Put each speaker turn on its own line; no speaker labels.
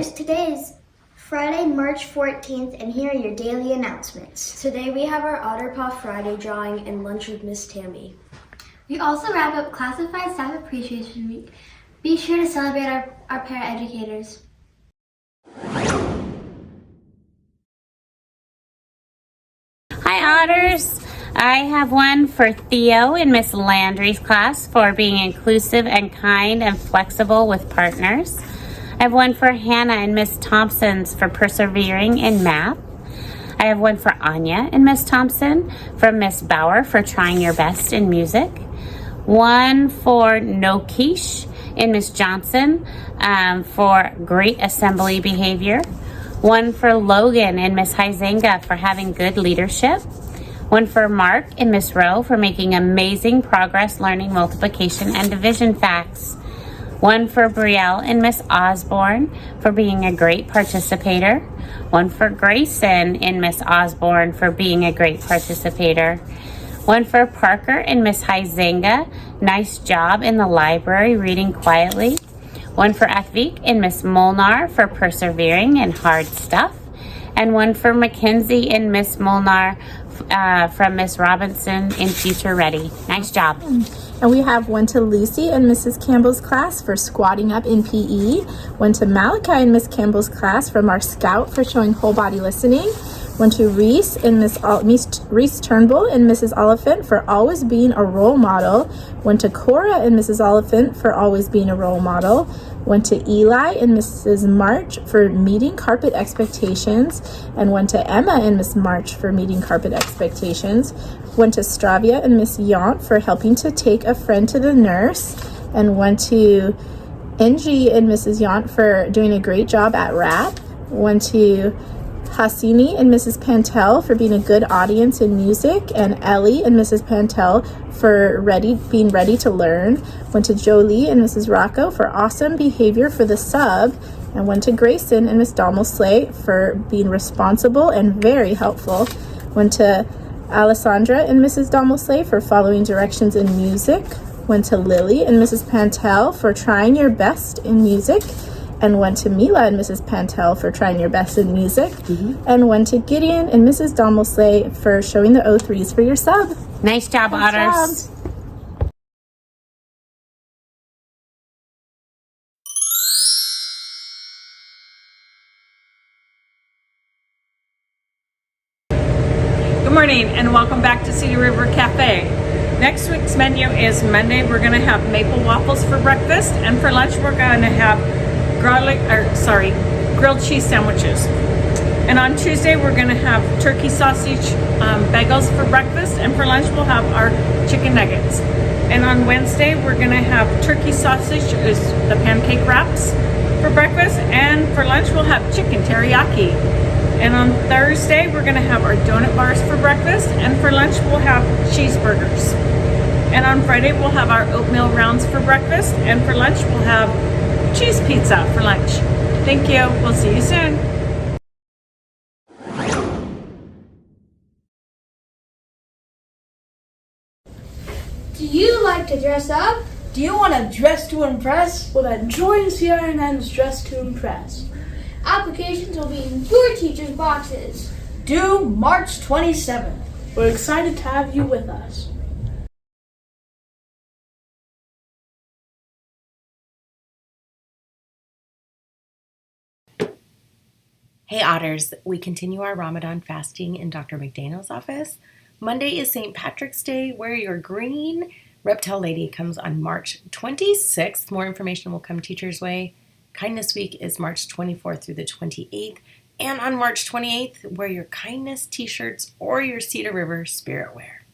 Otters. Today is Friday, March 14th, and here are your daily announcements.
Today we have our Otter Paw Friday drawing and lunch with Miss Tammy.
We also wrap up Classified Staff Appreciation Week. Be sure to celebrate our paraeducators.
Hi Otters! I have one for Theo in Miss Landry's class for being inclusive and kind and flexible with partners. I have one for Hannah in Miss Thompson's for persevering in math. I have one for Anya in Miss Thompson, from Miss Bauer for trying your best in music. One for Nokish in Miss Johnson for great assembly behavior. One for Logan in Miss Huizenga for having good leadership. One for Mark in Miss Rowe for making amazing progress learning multiplication and division facts. One for Brielle in Miss Osborne for being a great participator. One for Grayson in Miss Osborne for being a great participator. One for Parker in Miss Huizenga, nice job in the library reading quietly. One for Athvik in Miss Molnar for persevering in hard stuff. And one for Mackenzie in Miss Molnar from Miss Robinson in Future Ready. Nice job.
And we have one to Lucy in Mrs. Campbell's class for squatting up in PE. One to Malachi in Miss Campbell's class from our scout for showing whole body listening. One to Reese in Reese Turnbull and Mrs. Oliphant for always being a role model. One to Cora and Mrs. Oliphant for always being a role model. One to Eli and Mrs. March for meeting carpet expectations. And one to Emma and Miss March for meeting carpet expectations. One to Stravia and Miss Yont for helping to take a friend to the nurse. And one to NG and Mrs. Yont for doing a great job at rap. One to Hasini and Mrs. Pantel for being a good audience in music, and Ellie and Mrs. Pantel for being ready to learn. One to Jolie and Mrs. Rocco for awesome behavior for the sub, and one to Grayson and Miss Dommelsley for being responsible and very helpful. One to Alessandra and Mrs. Dommelsley for following directions in music. One to Lily and Mrs. Pantel for trying your best in music. And one to Mila and Mrs. Pantel for trying your best in music. And one to Gideon and Mrs. Dommelsley for showing the O3s for your sub.
Nice job, Otters.
Good morning and welcome back to Cedar River Cafe. Next week's menu is Monday. We're going to have maple waffles for breakfast, and for lunch we're going to have grilled cheese sandwiches. And on Tuesday we're going to have turkey sausage bagels for breakfast, and for lunch we'll have our chicken nuggets. And on Wednesday we're going to have turkey sausage, is the pancake wraps for breakfast, and for lunch we'll have chicken teriyaki. And on Thursday we're going to have our donut bars for breakfast, and for lunch we'll have cheeseburgers. And on Friday we'll have our oatmeal rounds for breakfast, and for lunch we'll have cheese pizza for lunch. Thank you. We'll see you soon.
Do you like to dress up?
Do you want to dress to impress? Well, then join CRNN's Dress to Impress.
Applications will be in your teacher's boxes.
Due March 27th. We're excited to have you with us.
Hey Otters, we continue our Ramadan fasting in Dr. McDaniel's office. Monday is St. Patrick's Day. Wear your green. Reptile Lady comes on March 26th. More information will come teachers' way. Kindness Week is March 24th through the 28th. And on March 28th, wear your kindness t-shirts or your Cedar River spirit wear.